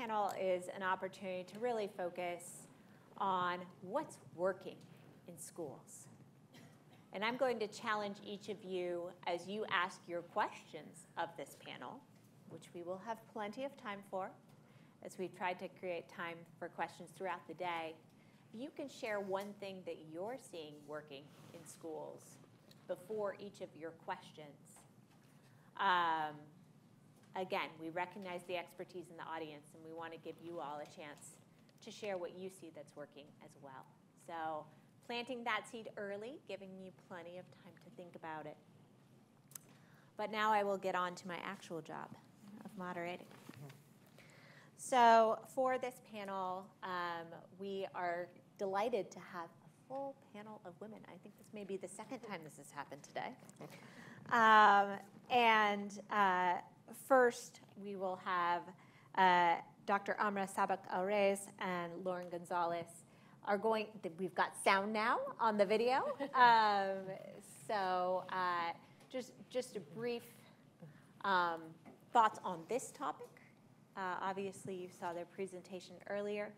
panel is an opportunity to really focus on what's working in schools. And I'm going to challenge each of you as you ask your questions of this panel, which we will have plenty of time for, as we've tried to create time for questions throughout the day. You can share one thing that you're seeing working in schools before each of your questions. Again, we recognize the expertise in the audience, and we want to give you all a chance to share what you see that's working as well. So planting that seed early, giving you plenty of time to think about it. But now I will get on to my actual job of moderating. So for this panel, we are delighted to have a full panel of women. I think this may be the second time this has happened today. First, we will have Dr. Amra, Sabic-El-Rayess, and Lauren Gonzalez are going. We've got sound now on the video. Just a brief thoughts on this topic. Obviously, you saw their presentation earlier.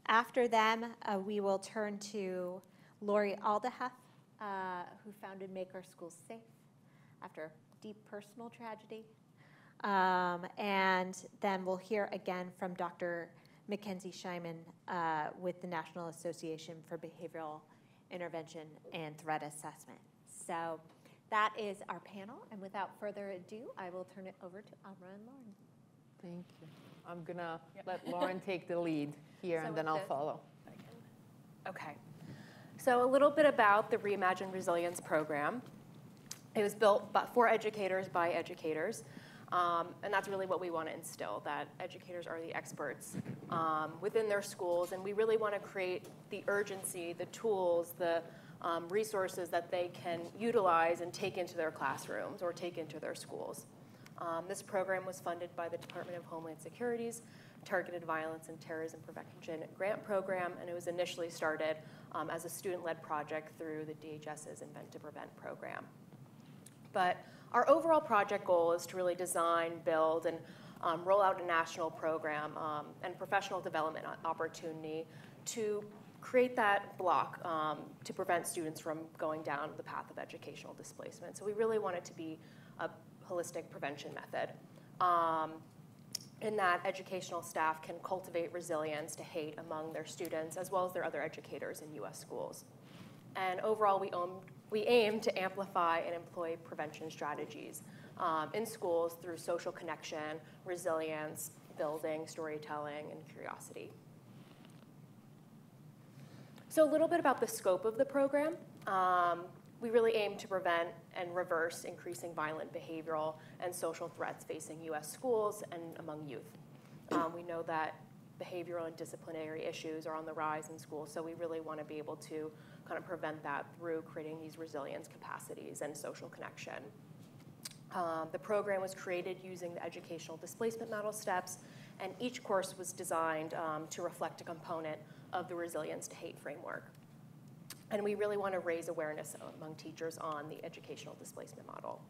After them, we will turn to Lori Alhadeff, who founded Make Our Schools Safe after deep personal tragedy. And then we'll hear again from Dr. Makenzie Schiemann with the National Association for Behavioral Intervention and Threat Assessment. So that is our panel. And without further ado, I will turn it over to Amra and Lauren. Thank you. I'm going to let Lauren take the lead here, and then I'll follow. Okay. So a little bit about the Reimagine Resilience program. It was built for educators by educators. And that's really what we want to instill, that educators are the experts within their schools. And we really want to create the urgency, the tools, the resources that they can utilize and take into their classrooms or take into their schools. This program was funded by the Department of Homeland Security's Targeted Violence and Terrorism Prevention Grant Program, and it was initially started as a student-led project through the DHS's Invent to Prevent program. But our overall project goal is to really design, build, and roll out a national program and professional development opportunity to create that block to prevent students from going down the path of educational displacement. So we really want it to be a holistic prevention method in that educational staff can cultivate resilience to hate among their students as well as their other educators in U.S. schools. And overall, we aim to amplify and employ prevention strategies in schools through social connection, resilience, building, storytelling, and curiosity. So a little bit about the scope of the program. We really aim to prevent and reverse increasing violent behavioral and social threats facing U.S. schools and among youth. We know that behavioral and disciplinary issues are on the rise in schools, so we really want to be able to kind of prevent that through creating these resilience capacities and social connection. The program was created using the educational displacement model steps, and each course was designed to reflect a component of the resilience to hate framework. And we really want to raise awareness among teachers on the educational displacement model.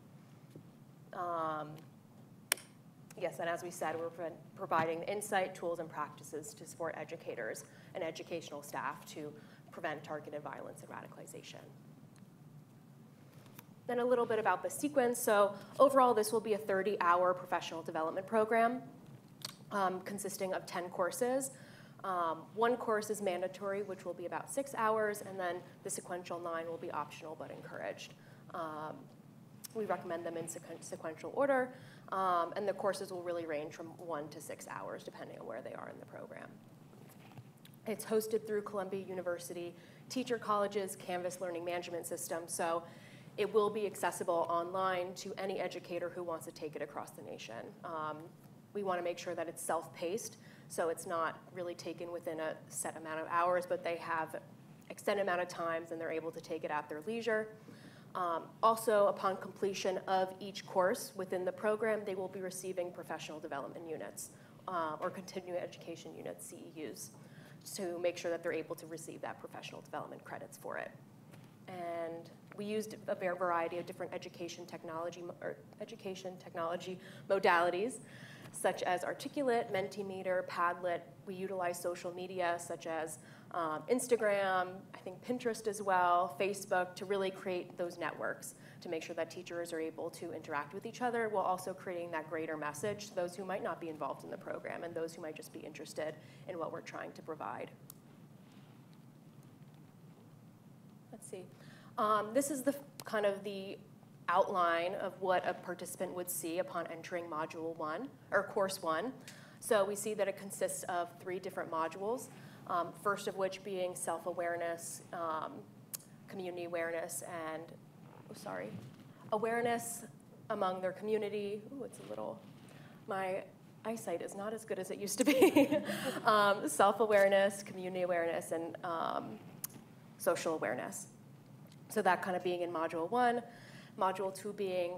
Yes, and as we said, we're providing insight, tools, and practices to support educators and educational staff to prevent targeted violence and radicalization. Then a little bit about the sequence. So overall, this will be a 30-hour professional development program consisting of 10 courses. One course is mandatory, which will be about 6 hours, and then the sequential 9 will be optional but encouraged. We recommend them in sequential order, and the courses will really range from 1 to 6 hours, depending on where they are in the program. It's hosted through Columbia University Teacher College's Canvas Learning Management System, so it will be accessible online to any educator who wants to take it across the nation. We want to make sure that it's self-paced, so it's not really taken within a set amount of hours, but they have extended amount of times and they're able to take it at their leisure. Also, upon completion of each course within the program, they will be receiving professional development units or continuing education units, CEUs, to make sure that they're able to receive that professional development credits for it. And we used a variety of different education technology modalities. such as Articulate, Mentimeter, Padlet. We utilize social media such as Instagram, I think Pinterest as well, Facebook, to really create those networks to make sure that teachers are able to interact with each other while also creating that greater message to those who might not be involved in the program and those who might just be interested in what we're trying to provide. Let's see. This is the kind of the outline of what a participant would see upon entering Module 1, or Course 1. So we see that it consists of 3 different modules, first of which being self-awareness, community awareness, and, awareness among their community. Ooh, it's a little, my eyesight is not as good as it used to be. Self-awareness, community awareness, and social awareness. So that kind of being in Module 1. Module 2 being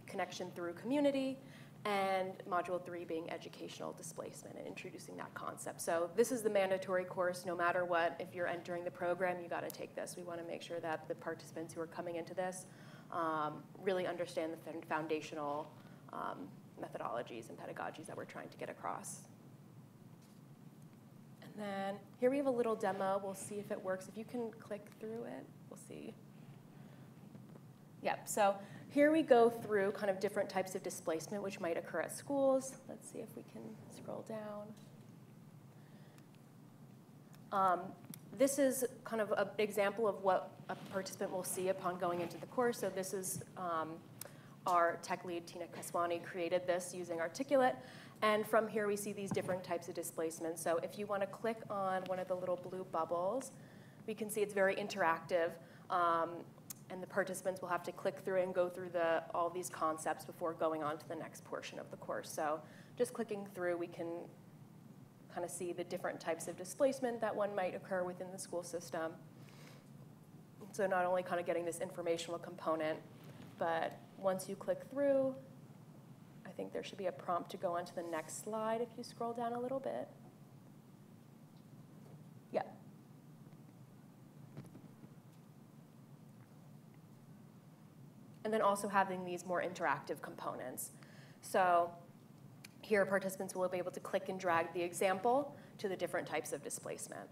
connection through community, and Module 3 being educational displacement and introducing that concept. So this is the mandatory course. No matter what, if you're entering the program, you got to take this. We want to make sure that the participants who are coming into this really understand the foundational methodologies and pedagogies that we're trying to get across. And then here we have a little demo. We'll see if it works. If you can click through it, we'll see. Yep, so here we go through kind of different types of displacement which might occur at schools. Let's see if we can scroll down. This is kind of an example of what a participant will see upon going into the course. So this is our tech lead, Tina Kaswani, created this using Articulate. And from here we see these different types of displacement. So if you want to click on one of the little blue bubbles, we can see it's very interactive. And the participants will have to click through and go through all these concepts before going on to the next portion of the course. So just clicking through, we can kind of see the different types of displacement that one might occur within the school system. So not only kind of getting this informational component, but once you click through, I think there should be a prompt to go on to the next slide if you scroll down a little bit. Yeah. And then also having these more interactive components. So here participants will be able to click and drag the example to the different types of displacement.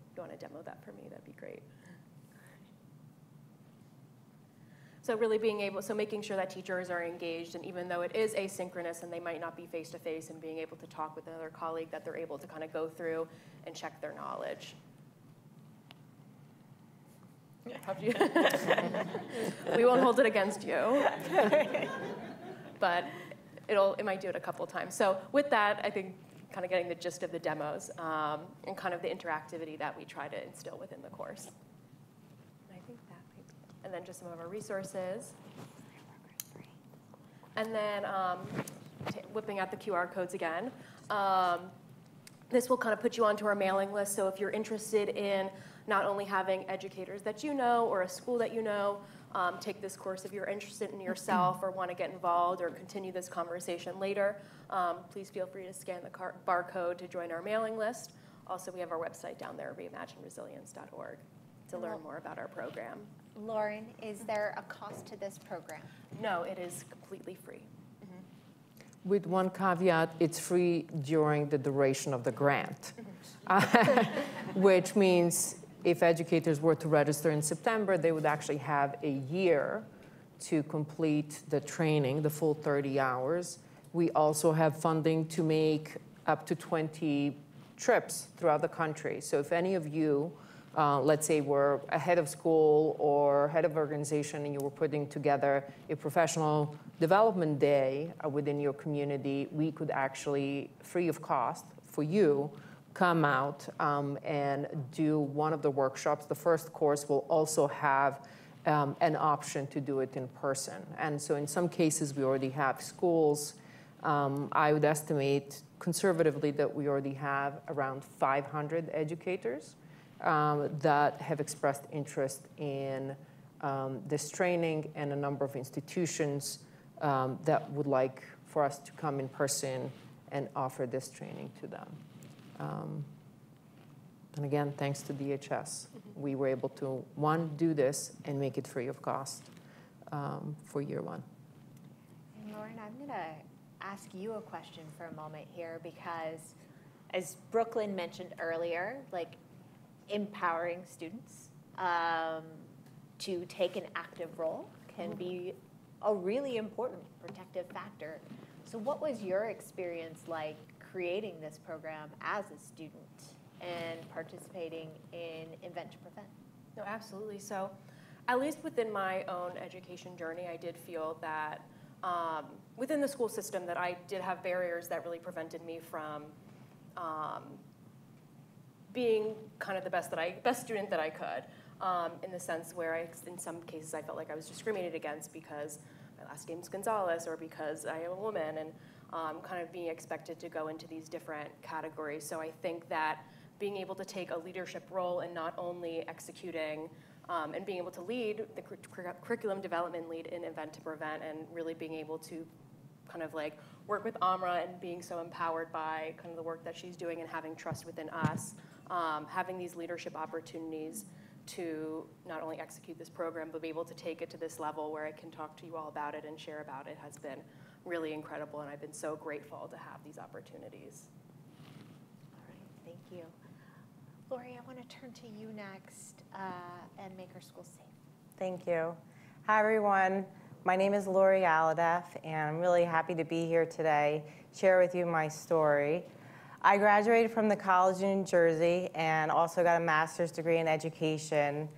If you want to demo that for me, that'd be great. So really making sure that teachers are engaged, and even though it is asynchronous and they might not be face-to-face, and being able to talk with another colleague, that they're able to kind of go through and check their knowledge. We won't hold it against you, but it might do it a couple times. So with that, I think kind of getting the gist of the demos and kind of the interactivity that we try to instill within the course. And I think that might be, and then just some of our resources. And then whipping out the QR codes again. This will kind of put you onto our mailing list. So if you're interested in not only having educators that you know or a school that you know take this course, if you're interested in yourself or want to get involved or continue this conversation later, please feel free to scan the barcode to join our mailing list. Also, we have our website down there, reimagineresilience.org, to learn more about our program. Lauren, is there a cost to this program? No, it is completely free. With one caveat, it's free during the duration of the grant, which means if educators were to register in September, they would actually have a year to complete the training, the full 30 hours. We also have funding to make up to 20 trips throughout the country. So if any of you, let's say were a head of school or head of organization and you were putting together a professional development day within your community, we could actually, free of cost for you, come out and do one of the workshops. The first course will also have an option to do it in person. And so in some cases, we already have schools. I would estimate conservatively that we already have around 500 educators that have expressed interest in this training, and a number of institutions that would like for us to come in person and offer this training to them. And again, thanks to DHS, we were able to, one, do this and make it free of cost for year one. And Lauren, I'm going to ask you a question for a moment here, because as Brooklyn mentioned earlier, like empowering students to take an active role can be a really important protective factor. So what was your experience like creating this program as a student and participating in Invent to Prevent? No, absolutely. So at least within my own education journey, I did feel that within the school system that I did have barriers that really prevented me from being kind of the best student that I could, in the sense where in some cases I felt like I was discriminated against because my last name's Gonzalez or because I am a woman, and kind of being expected to go into these different categories. So I think that being able to take a leadership role in not only executing and being able to lead the curriculum development lead in Invent to Prevent, and really being able to kind of like work with Amra and being so empowered by kind of the work that she's doing and having trust within us, having these leadership opportunities to not only execute this program, but be able to take it to this level where I can talk to you all about it and share about it has been really incredible, and I've been so grateful to have these opportunities. All right, thank you. Lori, I want to turn to you next and make our school safe. Thank you. Hi, everyone. My name is Lori Alhadeff, and I'm really happy to be here today, share with you my story. I graduated from the college in New Jersey and also got a master's degree in education.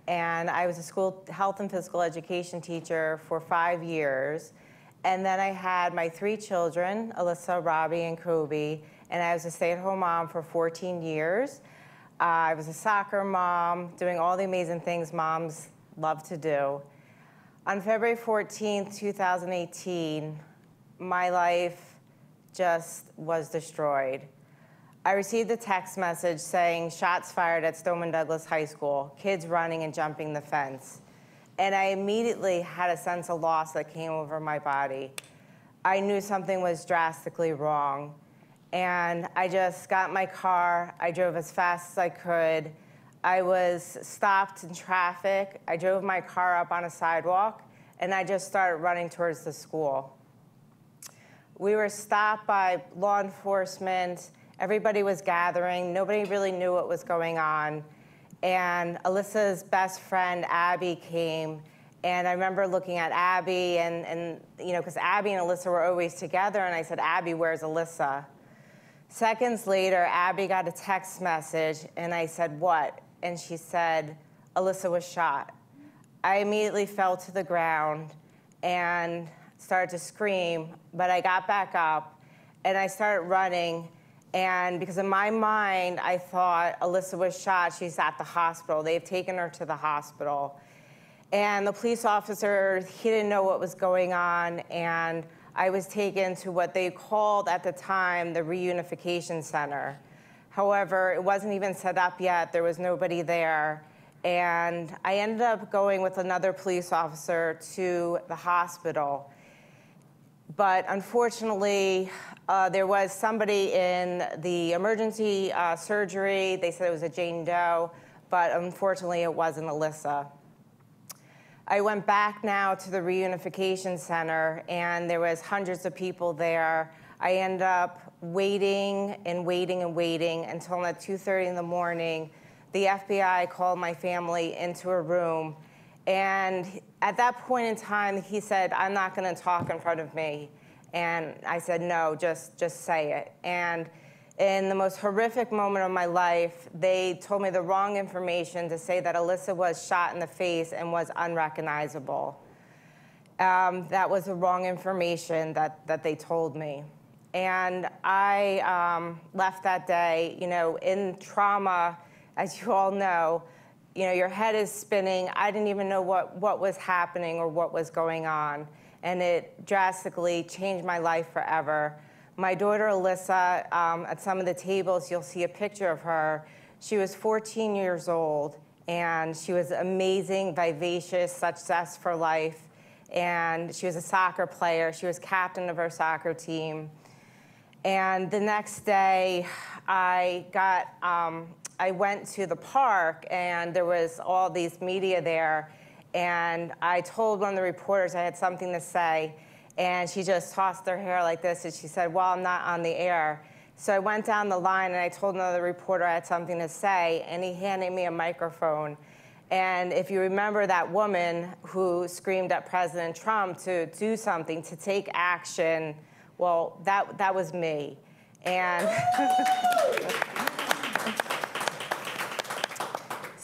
And I was a school health and physical education teacher for 5 years. And then I had my 3 children, Alyssa, Robbie, and Kobe, and I was a stay-at-home mom for 14 years. I was a soccer mom, doing all the amazing things moms love to do. On February 14th, 2018, my life just was destroyed. I received a text message saying, shots fired at Stoneman Douglas High School, kids running and jumping the fence. And I immediately had a sense of loss that came over my body. I knew something was drastically wrong. And I just got in my car, I drove as fast as I could. I was stopped in traffic. I drove my car up on a sidewalk, and I just started running towards the school. We were stopped by law enforcement. Everybody was gathering. Nobody really knew what was going on. And Alyssa's best friend, Abby, came. And I remember looking at Abby, and you know, because Abby and Alyssa were always together, and I said, Abby, where's Alyssa? Seconds later, Abby got a text message, and I said, what? And she said, Alyssa was shot. I immediately fell to the ground and started to scream, but I got back up, and I started running. And because in my mind, I thought Alyssa was shot, she's at the hospital. They've taken her to the hospital. And the police officer, he didn't know what was going on, and I was taken to what they called at the time the reunification center. However, it wasn't even set up yet. There was nobody there. And I ended up going with another police officer to the hospital. But unfortunately, there was somebody in the emergency surgery. They said it was a Jane Doe, but unfortunately, it wasn't Alyssa. I went back now to the reunification center, and there was hundreds of people there. I ended up waiting and waiting and waiting until at 2:30 in the morning, the FBI called my family into a room. And at that point in time, he said, I'm not going to talk in front of me. And I said, no, just say it. And in the most horrific moment of my life, they told me the wrong information to say that Alyssa was shot in the face and was unrecognizable. That was the wrong information that they told me. And I left that day, you know, in trauma, as you all know, you know, your head is spinning. I didn't even know what was happening or what was going on. And it drastically changed my life forever. My daughter, Alyssa, at some of the tables, you'll see a picture of her. She was 14 years old, and she was amazing, vivacious, such zest for life. And she was a soccer player. She was captain of her soccer team. And the next day, I went to the park, and there was all these media there. And I told one of the reporters I had something to say. And she just tossed her hair like this, and she said, well, I'm not on the air. So I went down the line, and I told another reporter I had something to say, and he handed me a microphone. And if you remember that woman who screamed at President Trump to do something, to take action, well, that was me. And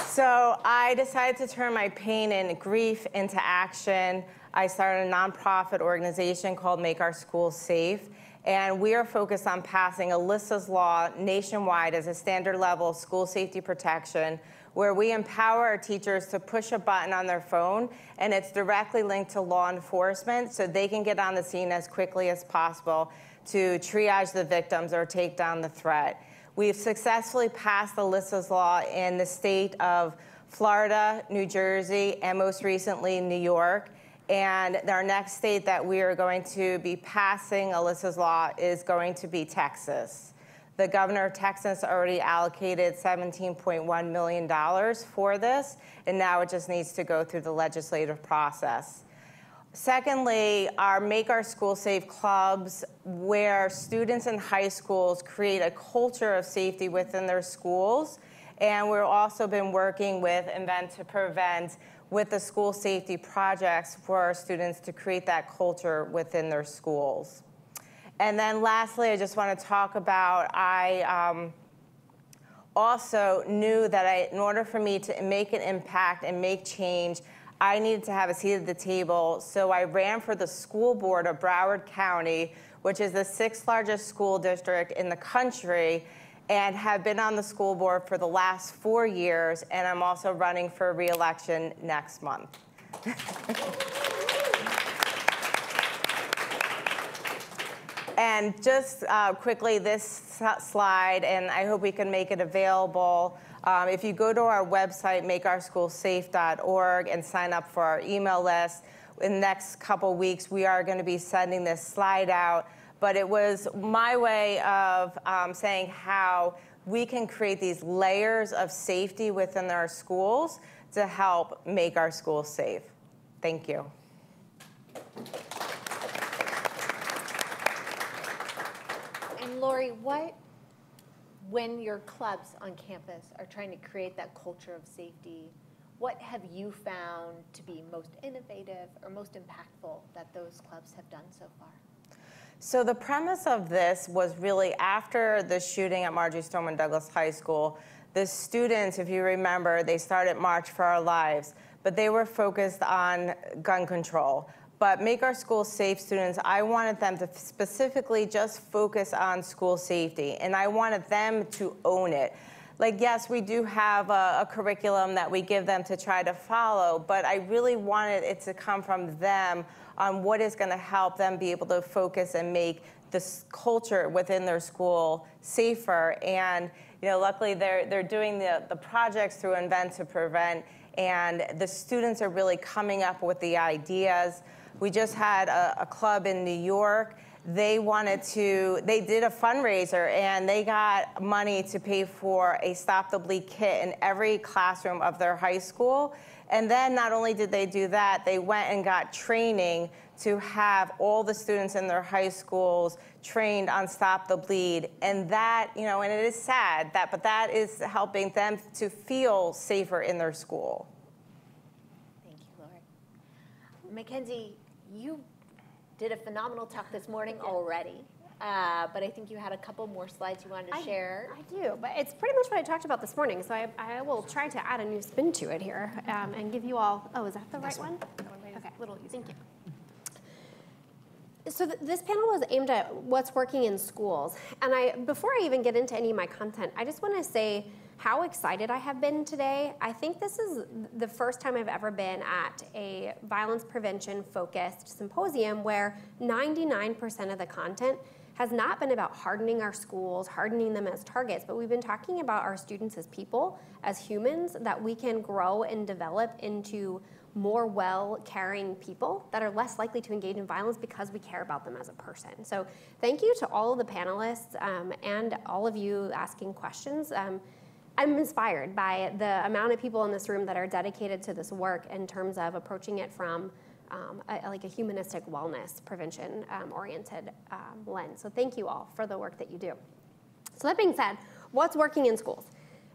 so I decided to turn my pain and grief into action. I started a nonprofit organization called Make Our Schools Safe. And we are focused on passing Alyssa's Law nationwide as a standard level of school safety protection, where we empower our teachers to push a button on their phone, and it's directly linked to law enforcement so they can get on the scene as quickly as possible to triage the victims or take down the threat. We've successfully passed Alyssa's Law in the state of Florida, New Jersey, and most recently New York. And our next state that we are going to be passing Alyssa's Law is going to be Texas. The governor of Texas already allocated $17.1 million for this, and now it just needs to go through the legislative process. Secondly, our Make Our School Safe clubs, where students in high schools create a culture of safety within their schools. And we've also been working with Invent to Prevent with the school safety projects for our students to create that culture within their schools. And then lastly, I just want to talk about, I also knew that in order for me to make an impact and make change, I needed to have a seat at the table. So I ran for the school board of Broward County, which is the 6th largest school district in the country, and have been on the school board for the last 4 years, and I'm also running for re-election next month. And just quickly, this slide, and I hope we can make it available. If you go to our website, makeourschoolsafe.org, and sign up for our email list, in the next couple weeks, we are going to be sending this slide out. But it was my way of saying how we can create these layers of safety within our schools to help make our schools safe. Thank you. And Lori, when your clubs on campus are trying to create that culture of safety, what have you found to be most innovative or most impactful that those clubs have done so far? So the premise of this was really after the shooting at Marjory Stoneman Douglas High School, the students, if you remember, they started March for Our Lives, but they were focused on gun control. But Make Our Schools Safe students, I wanted them to specifically just focus on school safety, and I wanted them to own it. Like, yes, we do have a curriculum that we give them to try to follow, but I really wanted it to come from them on what is going to help them be able to focus and make this culture within their school safer. And luckily they're doing the projects through Invent to Prevent, and the students are really coming up with the ideas. We just had a club in New York. They did a fundraiser, and they got money to pay for a Stop the Bleed kit in every classroom of their high school. And then not only did they do that, they went and got training to have all the students in their high schools trained on Stop the Bleed. And that, and it is sad, but that is helping them to feel safer in their school. Thank you, Lori. Makenzie, you did a phenomenal talk this morning already, but I think you had a couple more slides you wanted to share. I do, but it's pretty much what I talked about this morning, so I will try to add a new spin to it here and give you all, is that the right one? Okay, thank you. So this panel was aimed at what's working in schools, and before I even get into any of my content, I just want to say how excited I have been today. I think this is the first time I've ever been at a violence prevention focused symposium where 99% of the content has not been about hardening our schools, hardening them as targets, but we've been talking about our students as people, as humans, that we can grow and develop into more well-caring people that are less likely to engage in violence because we care about them as a person. So thank you to all of the panelists and all of you asking questions. I'm inspired by the amount of people in this room that are dedicated to this work in terms of approaching it from like a humanistic wellness prevention oriented lens. So thank you all for the work that you do. So that being said, what's working in schools?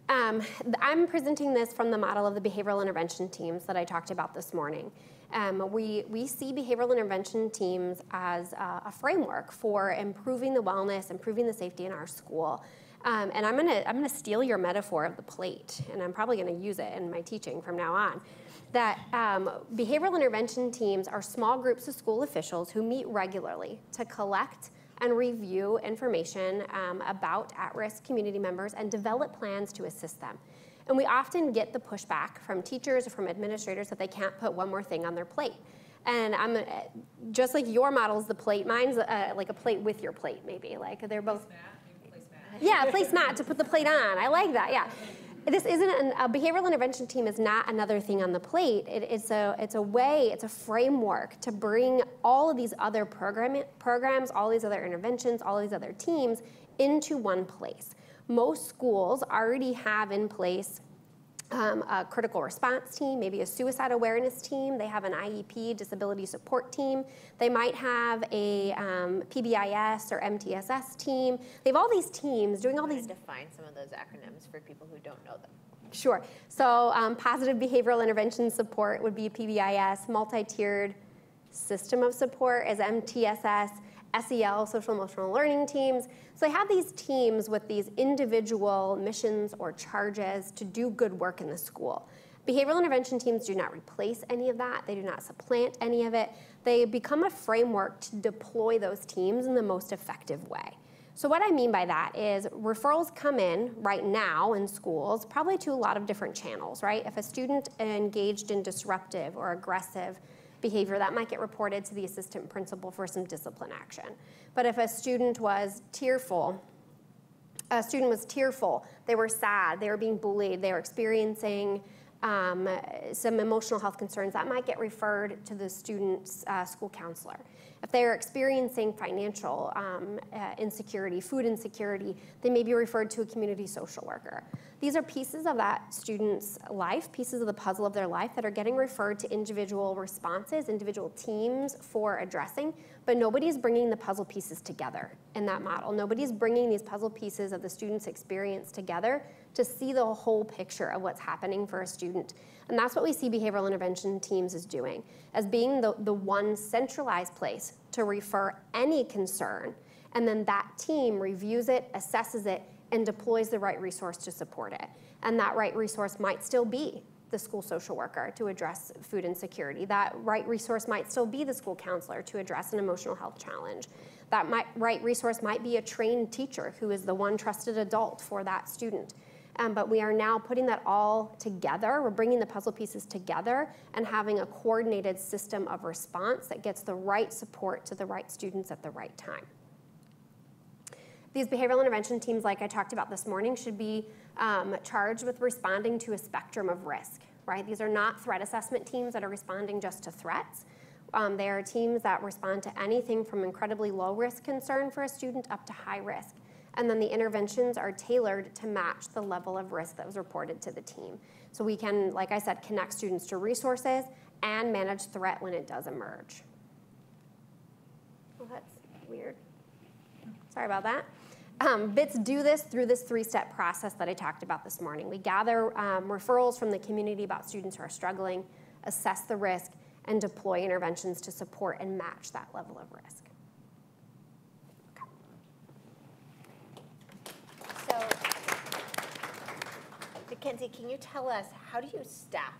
I'm presenting this from the model of the behavioral intervention teams that I talked about this morning. We see behavioral intervention teams as a framework for improving the wellness, improving the safety in our school. And I'm gonna steal your metaphor of the plate, and I'm probably gonna use it in my teaching from now on. That behavioral intervention teams are small groups of school officials who meet regularly to collect and review information about at-risk community members and develop plans to assist them. And we often get the pushback from teachers or from administrators that they can't put one more thing on their plate. And just like your model's the plate, mine's like a plate with your plate, maybe. Like they're both. Yeah, placemat to put the plate on. I like that. Yeah, this isn't a behavioral intervention team is not another thing on the plate. It's a way, it's a framework to bring all of these other programs, all these other interventions, all these other teams into one place. Most schools already have in place a critical response team, maybe a suicide awareness team. They have an IEP, disability support team. They might have a PBIS or MTSS team. They have all these teams doing all these. Define some of those acronyms for people who don't know them. Sure. So positive behavioral intervention support would be PBIS. Multi-tiered system of support is MTSS. SEL, social emotional learning teams. So they have these teams with these individual missions or charges to do good work in the school. Behavioral intervention teams do not replace any of that. They do not supplant any of it. They become a framework to deploy those teams in the most effective way. So what I mean by that is referrals come in right now in schools, probably to a lot of different channels, right? If a student engaged in disruptive or aggressive behavior, that might get reported to the assistant principal for some discipline action. But if a student was tearful, they were sad, they were being bullied, they were experiencing some emotional health concerns, that might get referred to the student's school counselor. If they are experiencing financial insecurity, food insecurity, they may be referred to a community social worker. These are pieces of that student's life, pieces of the puzzle of their life that are getting referred to individual responses, individual teams for addressing, but nobody's bringing the puzzle pieces together in that model. Nobody's bringing these puzzle pieces of the student's experience together to see the whole picture of what's happening for a student. And that's what we see behavioral intervention teams as doing, as being the one centralized place to refer any concern, and then that team reviews it, assesses it, and deploys the right resource to support it. And that right resource might still be the school social worker to address food insecurity. That right resource might still be the school counselor to address an emotional health challenge. That right resource might be a trained teacher who is the one trusted adult for that student. But we are now putting that all together. We're bringing the puzzle pieces together and having a coordinated system of response that gets the right support to the right students at the right time. These behavioral intervention teams, like I talked about this morning, should be charged with responding to a spectrum of risk, right? These are not threat assessment teams that are responding just to threats. They are teams that respond to anything from incredibly low risk concern for a student up to high risk. And then the interventions are tailored to match the level of risk that was reported to the team. So we can, like I said, connect students to resources and manage threat when it does emerge. Well, that's weird. Sorry about that. BITS do this through this three-step process that I talked about this morning. We gather referrals from the community about students who are struggling, assess the risk, and deploy interventions to support and match that level of risk. So, Makenzie, can you tell us, how do you staff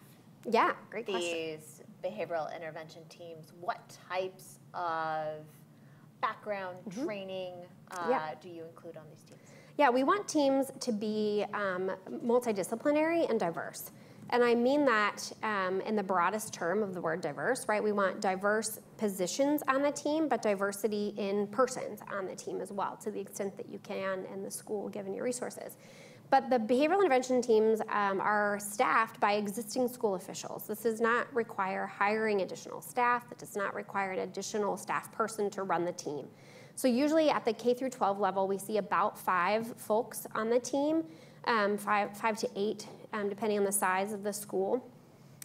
Yeah, great question. these behavioral intervention teams? What types of background, training do you include on these teams? Yeah, we want teams to be multidisciplinary and diverse. And I mean that in the broadest term of the word diverse, right? We want diverse positions on the team, but diversity in persons on the team as well, to the extent that you can in the school, given your resources. But the behavioral intervention teams are staffed by existing school officials. This does not require hiring additional staff. It does not require an additional staff person to run the team. So usually at the K through 12 level, we see about 5 folks on the team, 5 to 8, depending on the size of the school.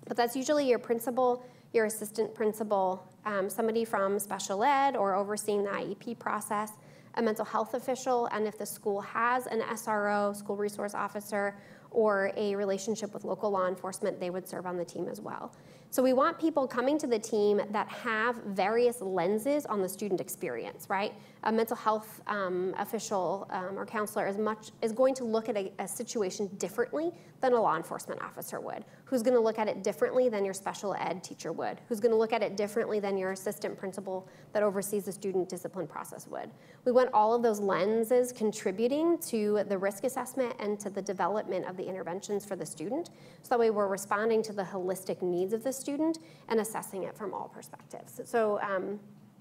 But that's usually your principal, your assistant principal, somebody from special ed or overseeing the IEP process, a mental health official, and if the school has an SRO, school resource officer, or a relationship with local law enforcement, they would serve on the team as well. So we want people coming to the team that have various lenses on the student experience, right? A mental health official or counselor is going to look at a situation differently than a law enforcement officer would, who's gonna look at it differently than your special ed teacher would, who's gonna look at it differently than your assistant principal that oversees the student discipline process would. We want all of those lenses contributing to the risk assessment and to the development of the interventions for the student, so that way we're responding to the holistic needs of the student and assessing it from all perspectives. So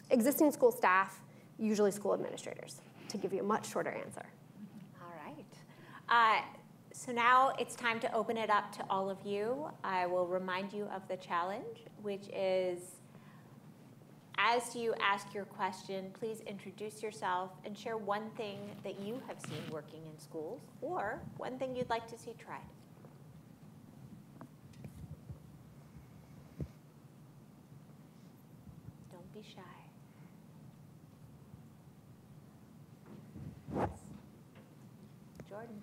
existing school staff, usually school administrators, to give you a much shorter answer. All right. So now it's time to open it up to all of you. I will remind you of the challenge, which is, as you ask your question, please introduce yourself and share one thing that you have seen working in schools or one thing you'd like to see tried. Don't be shy. Jordan.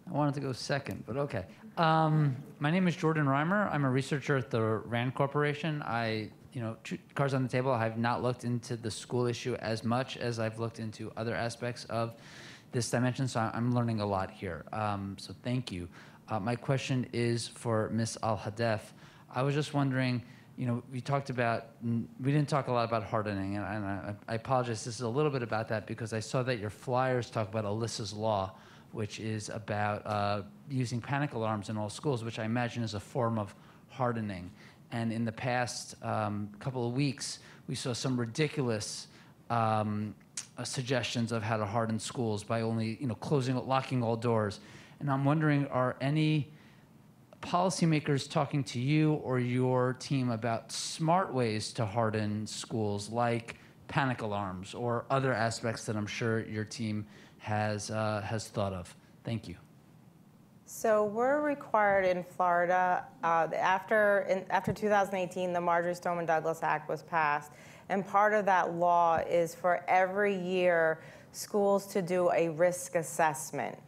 I wanted to go second, but okay. My name is Jordan Reimer. I'm a researcher at the RAND Corporation. Cards on the table, I have not looked into the school issue as much as I've looked into other aspects of this dimension, so I'm learning a lot here. So thank you. My question is for Ms. Alhadeff. I was just wondering, we didn't talk a lot about hardening, and I apologize, this is a little bit about that because I saw that your flyers talk about Alyssa's Law, which is about using panic alarms in all schools, which I imagine is a form of hardening. And in the past couple of weeks, we saw some ridiculous suggestions of how to harden schools by only, locking all doors. And I'm wondering, are any policymakers talking to you or your team about smart ways to harden schools, like panic alarms or other aspects that I'm sure your team has thought of? Thank you. So we're required in Florida, after 2018, the Marjorie Stoneman Douglas Act was passed, and part of that law is for every year schools to do a risk assessment.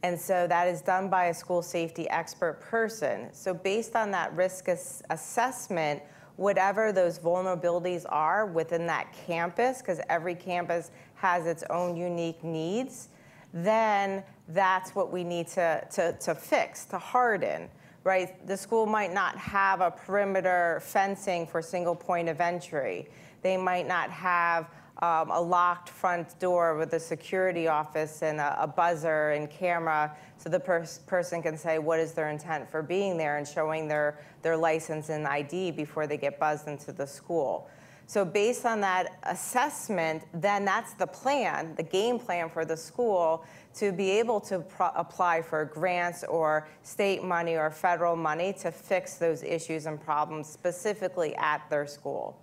And so that is done by a school safety expert person. So based on that risk assessment, whatever those vulnerabilities are within that campus, because every campus has its own unique needs, then that's what we need to fix, to harden, right? The school might not have a perimeter fencing for single point of entry. They might not have a locked front door with a security office and a buzzer and camera, so the person can say what is their intent for being there and showing their license and ID before they get buzzed into the school. So based on that assessment, then that's the plan, the game plan for the school to be able to apply for grants or state money or federal money to fix those issues and problems specifically at their school.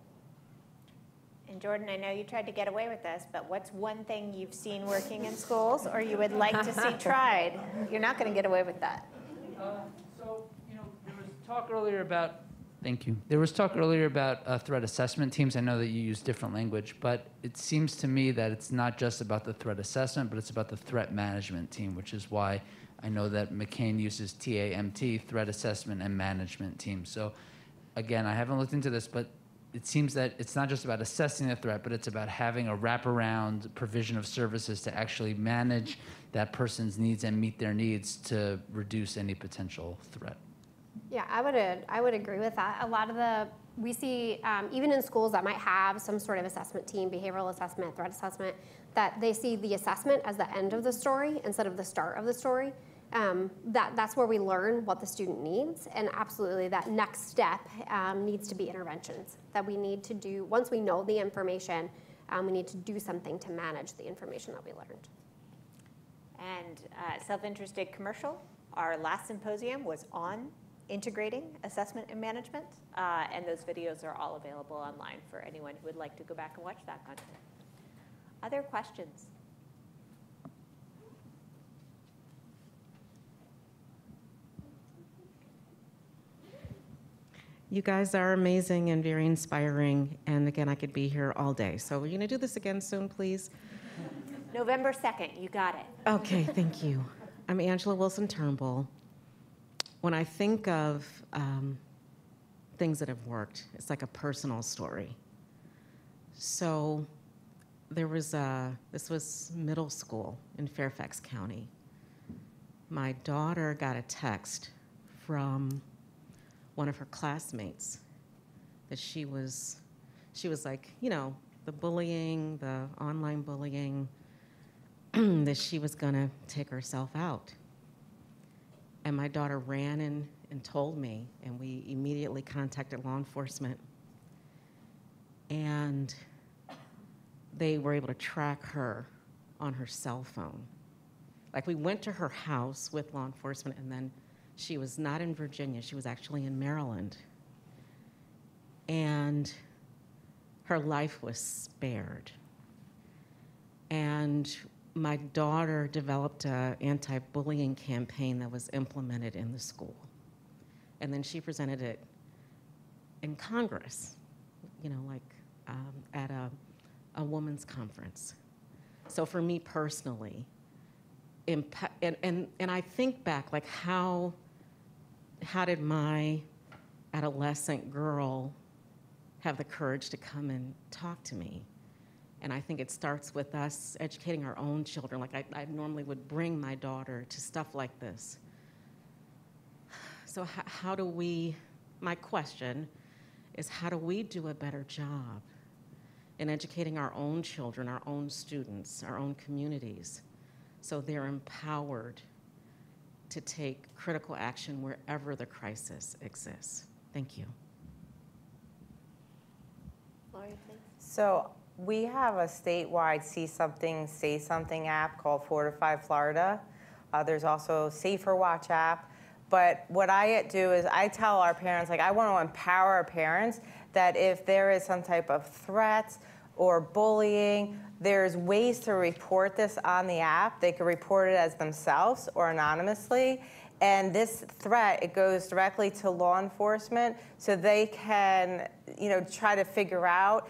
And Jordan, I know you tried to get away with this, but what's one thing you've seen working in schools or you would like to see tried? You're not going to get away with that. There was talk earlier about Thank you. There was talk earlier about threat assessment teams. I know that you use different language, but it seems to me that it's not just about the threat assessment, but it's about the threat management team, which is why I know that McCain uses TAMT, threat assessment and management team. So again, I haven't looked into this, but it seems that it's not just about assessing the threat, but it's about having a wraparound provision of services to actually manage that person's needs and meet their needs to reduce any potential threat. Yeah, I would agree with that. A lot of we see, even in schools that might have some sort of assessment team, behavioral assessment, threat assessment, that they see the assessment as the end of the story instead of the start of the story. That's where we learn what the student needs, and absolutely that next step needs to be interventions that we need to do. Once we know the information, we need to do something to manage the information that we learned. And self-interested commercial, our last symposium was on integrating assessment and management, and those videos are all available online for anyone who would like to go back and watch that content. Other questions? You guys are amazing and very inspiring. And again, I could be here all day. So we're going to do this again soon, please. November 2nd, you got it. Okay, thank you. I'm Angela Wilson-Turnbull. When I think of things that have worked, it's like a personal story. So this was middle school in Fairfax County. My daughter got a text from one of her classmates that she was like, you know, the bullying, the online bullying, that she was gonna take herself out. And my daughter ran and told me, and we immediately contacted law enforcement. And they were able to track her on her cell phone. Like, we went to her house with law enforcement, and then she was not in Virginia, she was actually in Maryland. And her life was spared. And my daughter developed an anti-bullying campaign that was implemented in the school. And then she presented it in Congress, you know, like at a women's conference. So for me personally, and I think back, like how did my adolescent girl have the courage to come and talk to me? And I think it starts with us educating our own children. Like I normally would bring my daughter to stuff like this. So how do we, my question is, how do we do a better job in educating our own children, our own students, our own communities, so they're empowered to take critical action wherever the crisis exists? Thank you. Lori, please. So we have a statewide See Something, Say Something app called Fortify Florida. There's also Safer Watch app. But what I do is I tell our parents, like, I want to empower our parents that if there is some type of threat or bullying, there's ways to report this on the app. They can report it as themselves or anonymously. And this threat, it goes directly to law enforcement so they can, you know, try to figure out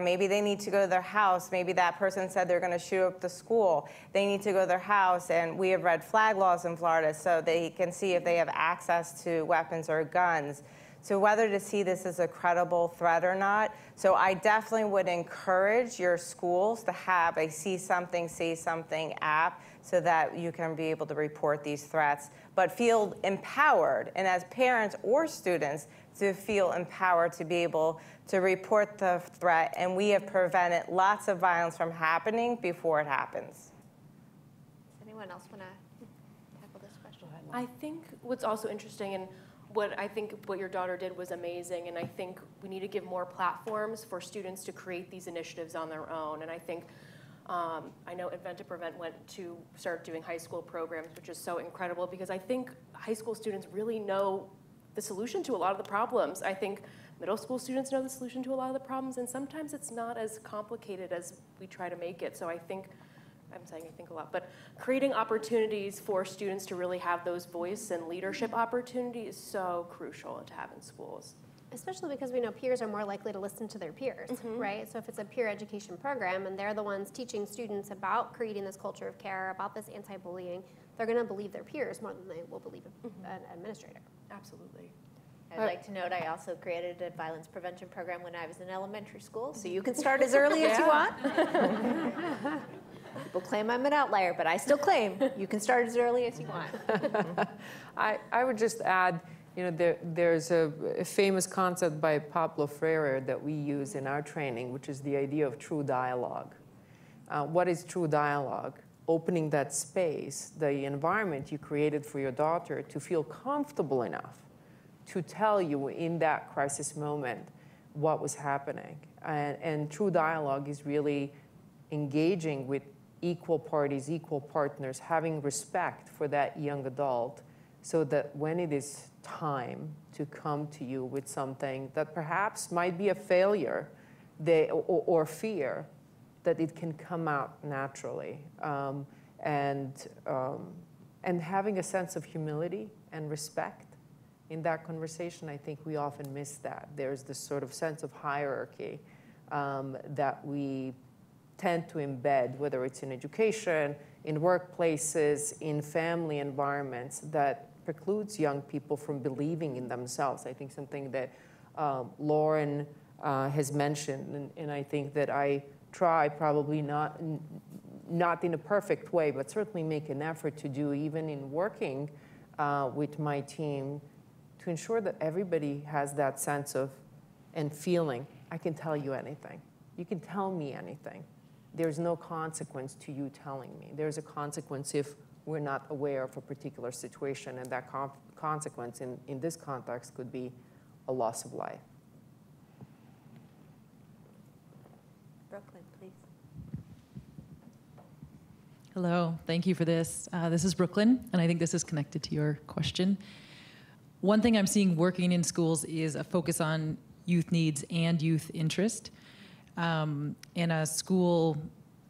maybe they need to go to their house. Maybe that person said they're going to shoot up the school. They need to go to their house, and we have red flag laws in Florida so they can see if they have access to weapons or guns. So whether to see this as a credible threat or not. So I definitely would encourage your schools to have a See Something, Say Something app so that you can be able to report these threats, but feel empowered, and as parents or students, to feel empowered to be able to report the threat. And we have prevented lots of violence from happening before it happens. Does anyone else want to tackle this question? I think what's also interesting, and what your daughter did was amazing, and I think we need to give more platforms for students to create these initiatives on their own. And I think, I know Invent to Prevent went to start doing high school programs, which is so incredible, because I think high school students really know the solution to a lot of the problems. I think middle school students know the solution to a lot of the problems, and sometimes it's not as complicated as we try to make it. So I think, I'm saying I think a lot, but creating opportunities for students to really have those voice and leadership opportunities is so crucial to have in schools. Especially because we know peers are more likely to listen to their peers, right? So if it's a peer education program and they're the ones teaching students about creating this culture of care, about this anti-bullying, they're going to believe their peers more than they will believe an administrator. Absolutely. I'd like to note I also created a violence prevention program when I was in elementary school, so you can start as early as you want. People claim I'm an outlier, but I still claim you can start as early as you want. I would just add, you know, there's a famous concept by Pablo Freire that we use in our training, which is the idea of true dialogue. What is true dialogue? Opening that space, the environment you created for your daughter to feel comfortable enough to tell you in that crisis moment what was happening. And true dialogue is really engaging with equal parties, equal partners, having respect for that young adult so that when it is time to come to you with something that perhaps might be a failure or fear, that it can come out naturally. And having a sense of humility and respect in that conversation, I think we often miss that. There's this sort of sense of hierarchy that we tend to embed, whether it's in education, in workplaces, in family environments, that precludes young people from believing in themselves. I think something that Lauren has mentioned, and I think that I try, probably not in a perfect way, but certainly make an effort to do, even in working with my team, to ensure that everybody has that sense of and feeling, I can tell you anything. You can tell me anything. There's no consequence to you telling me. There's a consequence if we're not aware of a particular situation, and that consequence in this context could be a loss of life. Brooklyn, please. Hello, thank you for this. This is Brooklyn, and I think this is connected to your question. One thing I'm seeing working in schools is a focus on youth needs and youth interest. In a school,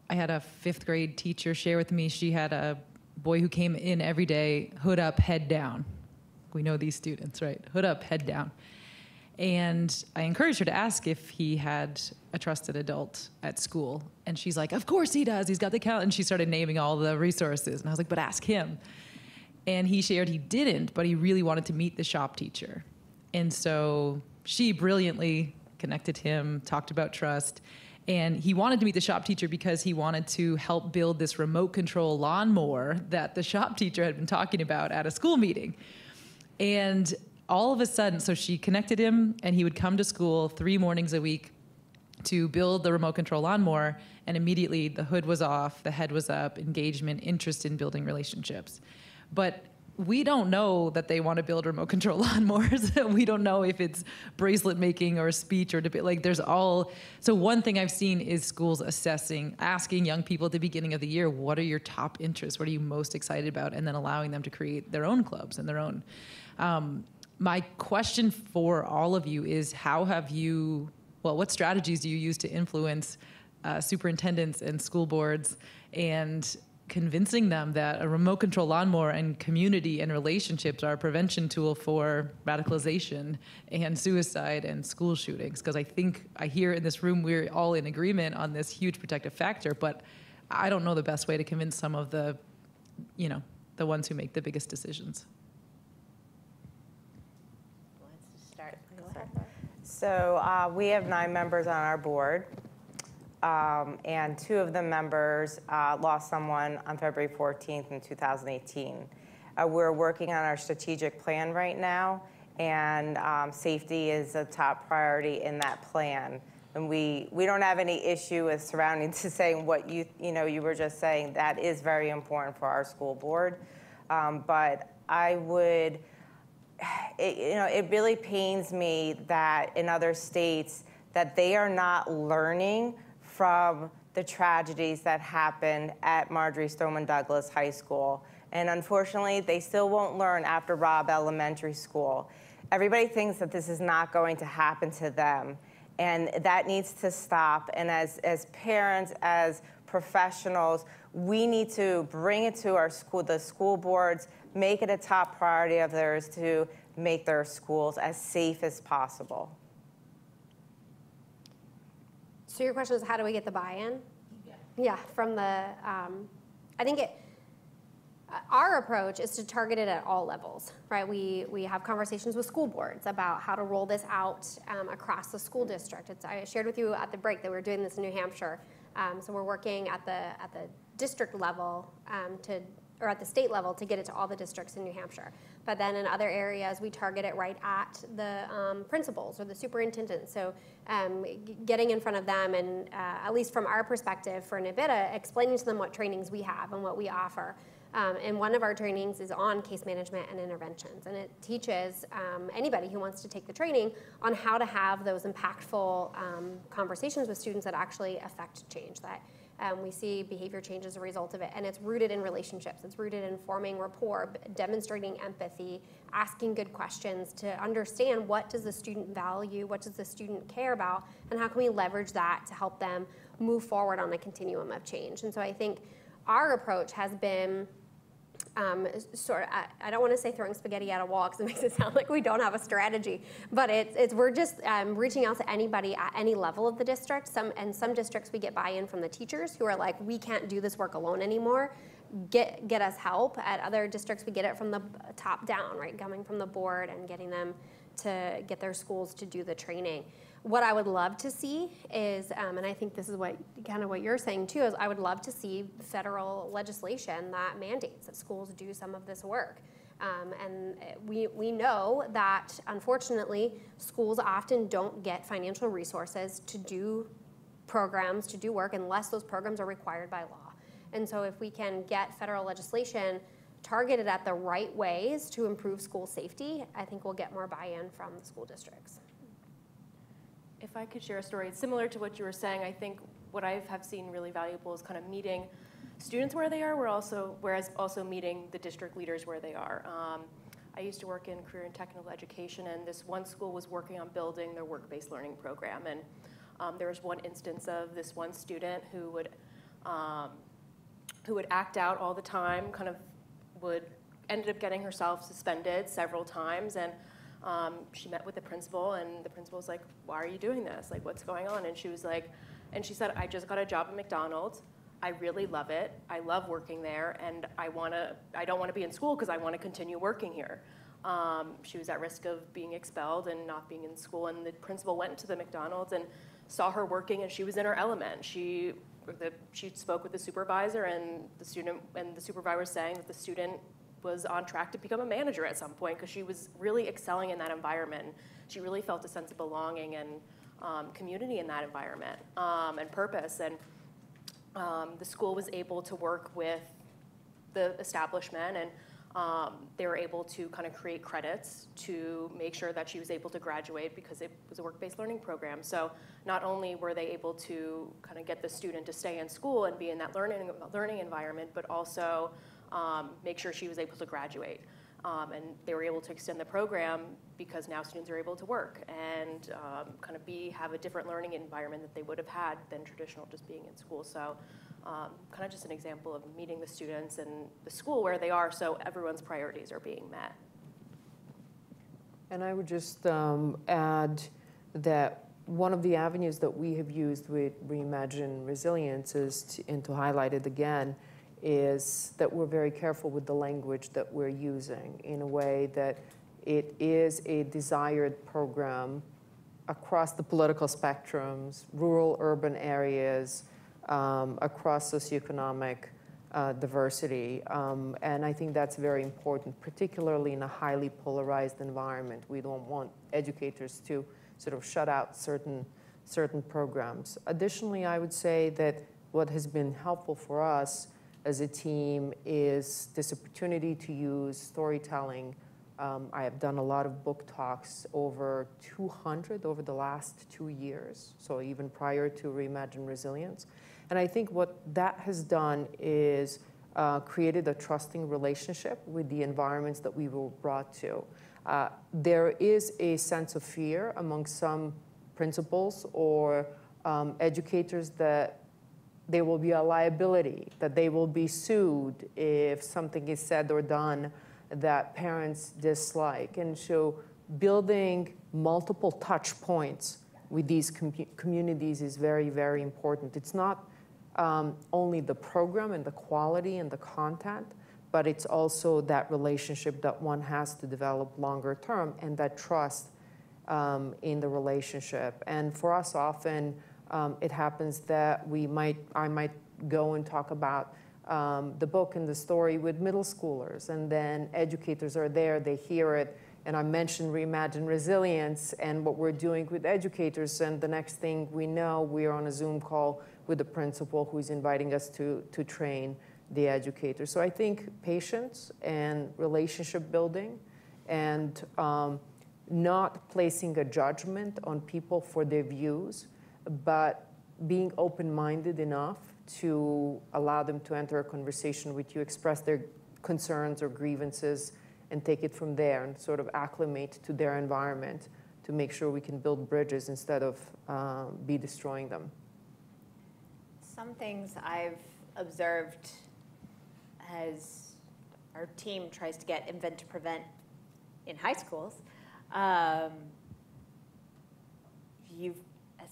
I had a 5th grade teacher share with me, she had a boy who came in every day, hood up, head down. We know these students, right? Hood up, head down. And I encouraged her to ask if he had a trusted adult at school. And she's like, of course he does, he's got the count. And she started naming all the resources. And I was like, but ask him. And he shared he didn't, but he really wanted to meet the shop teacher. And so she brilliantly connected him, talked about trust. And he wanted to meet the shop teacher because he wanted to help build this remote control lawnmower that the shop teacher had been talking about at a school meeting. And all of a sudden, so she connected him, and he would come to school 3 mornings a week to build the remote control lawnmower, and immediately the hood was off, the head was up, engagement, interest in building relationships. But we don't know that they want to build remote control lawnmowers. We don't know if it's bracelet making or speech or debate. Like there's all, so one thing I've seen is schools asking young people at the beginning of the year, what are your top interests? What are you most excited about? And then allowing them to create their own clubs and their own. My question for all of you is what strategies do you use to influence superintendents and school boards and convincing them that a remote control lawnmower and community and relationships are a prevention tool for radicalization and suicide and school shootings? Because I think I hear in this room we're all in agreement on this huge protective factor, but I don't know the best way to convince some of the ones who make the biggest decisions. Let's start. So we have 9 members on our board. And 2 of the members lost someone on February 14th in 2018. We're working on our strategic plan right now, and safety is a top priority in that plan. And we don't have any issue with surrounding to saying what you were just saying. That is very important for our school board. But I would, it really pains me that in other states that they are not learning from the tragedies that happened at Marjorie Stoneman Douglas High School. And unfortunately, they still won't learn after Robb Elementary School. Everybody thinks that this is not going to happen to them, and that needs to stop. And as parents, as professionals, we need to bring it to the school boards, make it a top priority of theirs to make their schools as safe as possible. So your question is, how do we get the buy-in? Yeah, from the, I think our approach is to target it at all levels, right? We have conversations with school boards about how to roll this out across the school district. I shared with you at the break that we're doing this in New Hampshire. So we're working at the district level or at the state level to get it to all the districts in New Hampshire. But then in other areas, we target it right at the principals or the superintendents. So getting in front of them and, at least from our perspective for NVIDIA, explaining to them what trainings we have and what we offer. And one of our trainings is on case management and interventions. And it teaches anybody who wants to take the training on how to have those impactful conversations with students that actually affect change, that we see behavior change as a result of it. And it's rooted in relationships. It's rooted in forming rapport, demonstrating empathy, asking good questions to understand what does the student value, what does the student care about, and how can we leverage that to help them move forward on a continuum of change. And so I think our approach has been I don't want to say throwing spaghetti at a wall because it makes it sound like we don't have a strategy, but we're just reaching out to anybody at any level of the district. Some districts we get buy-in from the teachers who are like, we can't do this work alone anymore. Get us help. At other districts, we get it from the top down, right, coming from the board and getting them to get their schools to do the training. What I would love to see is, and I think this is what you're saying too, is I would love to see federal legislation that mandates that schools do some of this work. And we know that, unfortunately, schools often don't get financial resources to do programs, to do work, unless those programs are required by law. And so if we can get federal legislation targeted at the right ways to improve school safety, I think we'll get more buy-in from the school districts. If I could share a story similar to what you were saying, I think what I have seen really valuable is kind of meeting students where they are, whereas also meeting the district leaders where they are. I used to work in career and technical education, and this one school was working on building their work-based learning program. And there was one instance of this one student who would act out all the time, ended up getting herself suspended several times, and she met with the principal, and the principal was like, why are you doing this? Like, what's going on? And she was like, and she said, I just got a job at McDonald's. I really love it. I love working there, and I don't want to be in school because I want to continue working here. She was at risk of being expelled and not being in school, and the principal went to the McDonald's and saw her working, and she was in her element. She spoke with the supervisor, and the supervisor was saying that the student was on track to become a manager at some point because she was really excelling in that environment. She really felt a sense of belonging and community in that environment and purpose. And the school was able to work with the establishment, and they were able to kind of create credits to make sure that she was able to graduate because it was a work-based learning program. So not only were they able to kind of get the student to stay in school and be in that learning environment, but also make sure she was able to graduate. And they were able to extend the program because now students are able to work and kind of have a different learning environment that they would have had than traditional just being in school. So kind of just an example of meeting the students and the school where they are so everyone's priorities are being met. And I would just add that one of the avenues that we have used with Reimagine Resilience is, and to highlight it again, is that we're very careful with the language that we're using in a way that it is a desired program across the political spectrums, rural, urban areas, across socioeconomic diversity. And I think that's very important, particularly in a highly polarized environment. We don't want educators to sort of shut out certain programs. Additionally, I would say that what has been helpful for us as a team is this opportunity to use storytelling. I have done a lot of book talks, over 200 over the last 2 years, so even prior to Reimagine Resilience. And I think what that has done is created a trusting relationship with the environments that we were brought to. There is a sense of fear among some principals or educators that there will be a liability, that they will be sued if something is said or done that parents dislike. And so building multiple touch points with these communities is very, very important. It's not only the program and the quality and the content, but it's also that relationship that one has to develop longer term and that trust in the relationship. And for us, often, it happens that I might go and talk about the book and the story with middle schoolers, and then educators are there, they hear it, and I mention Reimagine Resilience and what we're doing with educators, and the next thing we know, we are on a Zoom call with the principal who's inviting us to train the educators. So I think patience and relationship building and not placing a judgment on people for their views, but being open-minded enough to allow them to enter a conversation with you, express their concerns or grievances, and take it from there and sort of acclimate to their environment to make sure we can build bridges instead of be destroying them. Some things I've observed as our team tries to get Invent to Prevent in high schools, as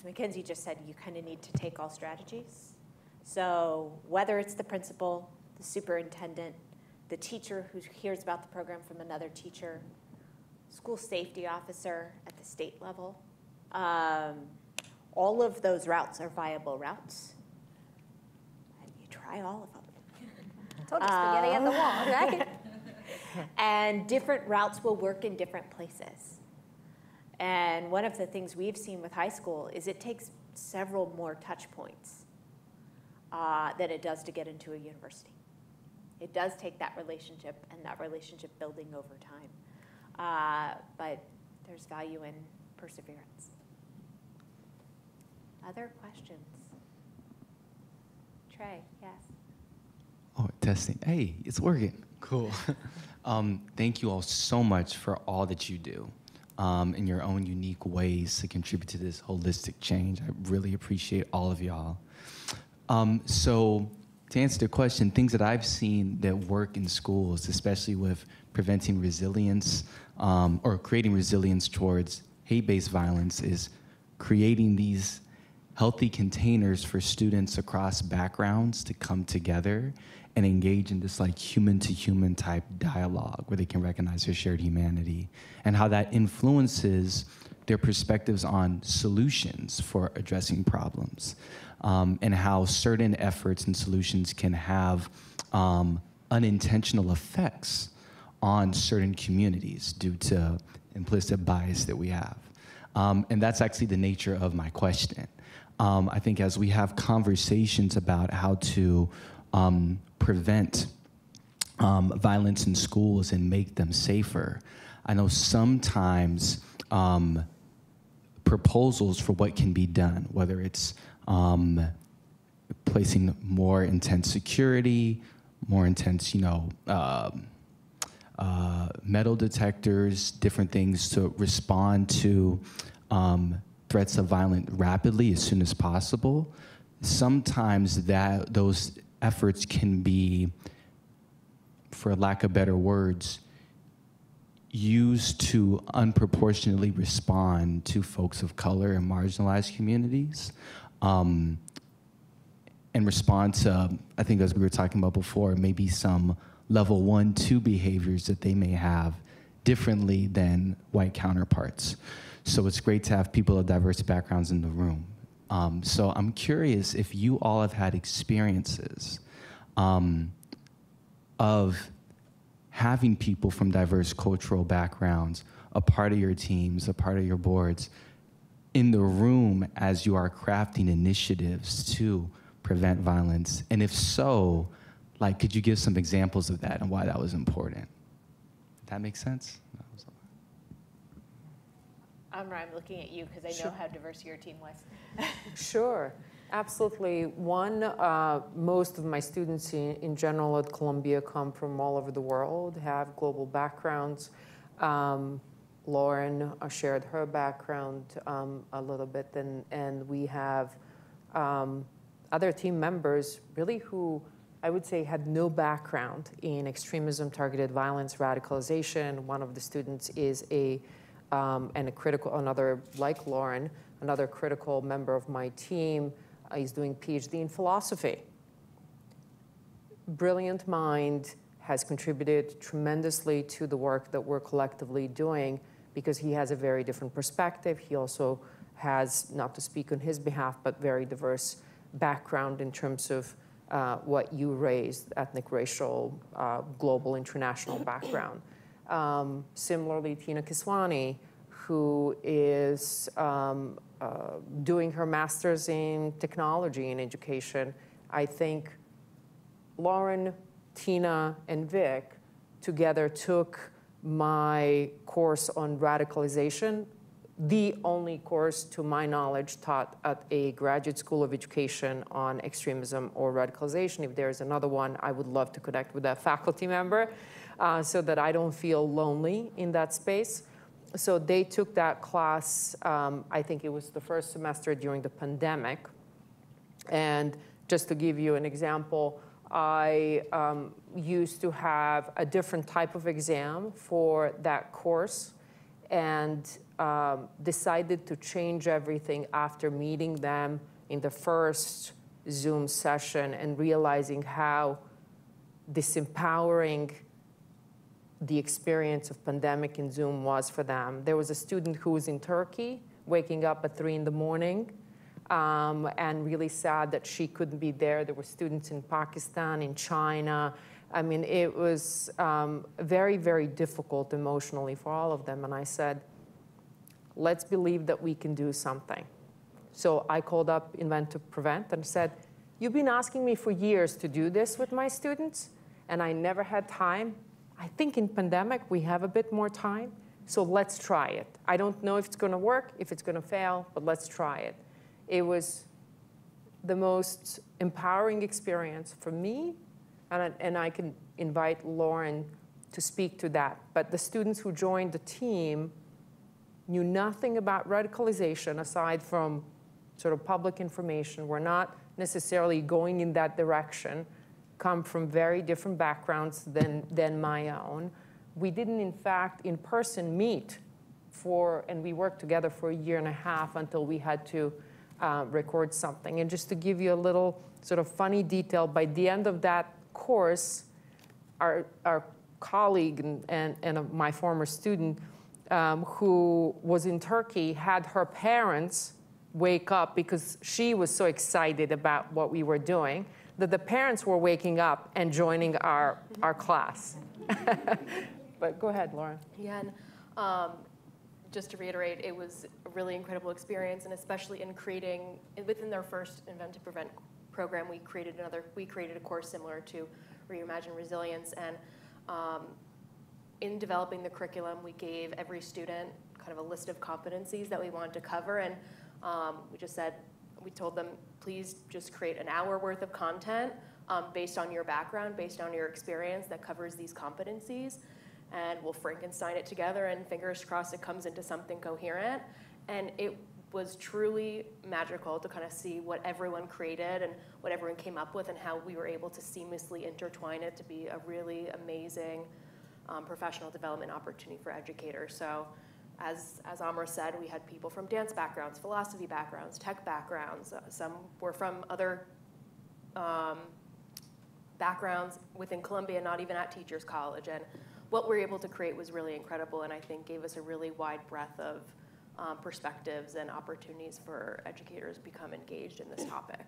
Makenzie just said, you kind of need to take all strategies. So whether it's the principal, the superintendent, the teacher who hears about the program from another teacher, school safety officer at the state level, all of those routes are viable routes. And you try all of them. I told you spaghetti at the wall, right? And different routes will work in different places. And one of the things we've seen with high school is it takes several more touch points than it does to get into a university. It does take that relationship and that relationship building over time. But there's value in perseverance. Other questions? Trey, yes. Oh, testing. Hey, it's working. Cool. Thank you all so much for all that you do in your own unique ways to contribute to this holistic change. I really appreciate all of y'all. So to answer the question, things that I've seen that work in schools, especially with preventing resilience or creating resilience towards hate-based violence, is creating these healthy containers for students across backgrounds to come together and engage in this like human-to-human type dialogue where they can recognize their shared humanity and how that influences their perspectives on solutions for addressing problems, and how certain efforts and solutions can have unintentional effects on certain communities due to implicit bias that we have. And that's actually the nature of my question. I think as we have conversations about how to prevent violence in schools and make them safer, I know sometimes proposals for what can be done, whether it's placing more intense security, more intense, metal detectors, different things to respond to threats of violence rapidly as soon as possible. Sometimes those efforts can be, for lack of better words, used to unproportionately respond to folks of color and marginalized communities, and respond to, I think as we were talking about before, maybe some level 1, 2 behaviors that they may have differently than white counterparts. So it's great to have people of diverse backgrounds in the room. So I'm curious if you all have had experiences of having people from diverse cultural backgrounds a part of your teams, a part of your boards, in the room as you are crafting initiatives to prevent violence. And if so, like, could you give some examples of that and why that was important? Did that make sense? Amra, I'm looking at you because I know how diverse your team was. Sure, absolutely. One, most of my students in general at Columbia come from all over the world, have global backgrounds. Lauren shared her background a little bit, and we have other team members really who I would say had no background in extremism, targeted violence, radicalization. One of the students is another, like Lauren, another critical member of my team. He's doing PhD in philosophy. Brilliant mind, has contributed tremendously to the work that we're collectively doing because he has a very different perspective. He also has, not to speak on his behalf, but very diverse background in terms of what you raised, ethnic, racial, global, international background. Similarly, Tina Kiswani, who is doing her master's in technology and education. I think Lauren, Tina, and Vic together took my course on radicalization, the only course, to my knowledge, taught at a graduate school of education on extremism or radicalization. If there's another one, I would love to connect with a faculty member so that I don't feel lonely in that space. So they took that class, I think it was the first semester during the pandemic. And just to give you an example, I used to have a different type of exam for that course and decided to change everything after meeting them in the first Zoom session and realizing how disempowering the experience of pandemic in Zoom was for them. There was a student who was in Turkey, waking up at 3 in the morning, and really sad that she couldn't be there. There were students in Pakistan, in China. I mean, it was very, very difficult emotionally for all of them. And I said, let's believe that we can do something. So I called up Invent to Prevent and said, you've been asking me for years to do this with my students, and I never had time. I think in pandemic, we have a bit more time, so let's try it. I don't know if it's going to work, if it's going to fail, but let's try it. It was the most empowering experience for me, and I can invite Lauren to speak to that. But the students who joined the team knew nothing about radicalization aside from sort of public information. We're not necessarily going in that direction, come from very different backgrounds than my own. We didn't, in fact, in person meet and we worked together for a year and a half until we had to record something. And just to give you a little sort of funny detail, by the end of that course, our colleague and my former student who was in Turkey had her parents wake up because she was so excited about what we were doing that the parents were waking up and joining our class. But go ahead, Lauren. Yeah, and just to reiterate, it was a really incredible experience, and especially in creating, within their first Invent to Prevent program, we created a course similar to Reimagine Resilience, and in developing the curriculum, we gave every student kind of a list of competencies that we wanted to cover, and we told them, please just create an hour worth of content based on your background, based on your experience that covers these competencies, and we'll Frankenstein it together, and fingers crossed it comes into something coherent. And it was truly magical to kind of see what everyone created and what everyone came up with and how we were able to seamlessly intertwine it to be a really amazing professional development opportunity for educators. So as Amra said, we had people from dance backgrounds, philosophy backgrounds, tech backgrounds. Some were from other backgrounds within Columbia, not even at Teachers College. And what we were able to create was really incredible, and I think gave us a really wide breadth of perspectives and opportunities for educators to become engaged in this topic.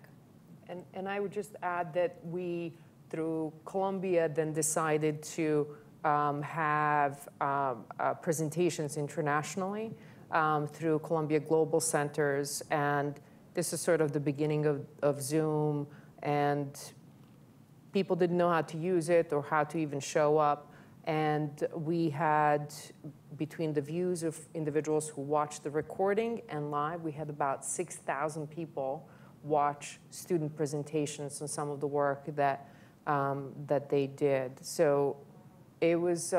And I would just add that we, through Columbia, then decided to have presentations internationally through Columbia Global Centers, and this is sort of the beginning of Zoom, and people didn't know how to use it or how to even show up, and we had, between the views of individuals who watched the recording and live, we had about 6,000 people watch student presentations on some of the work that they did. So it was,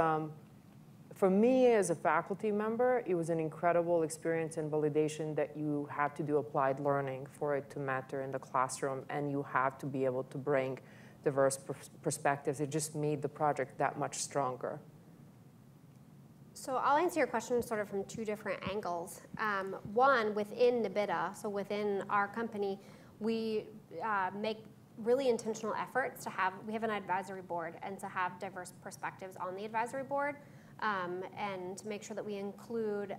for me as a faculty member, it was an incredible experience and validation that you have to do applied learning for it to matter in the classroom, and you have to be able to bring diverse perspectives. It just made the project that much stronger. So I'll answer your question sort of from two different angles. One, within NBITA, so within our company, we make really intentional efforts to have, we have an advisory board, and to have diverse perspectives on the advisory board, and to make sure that we include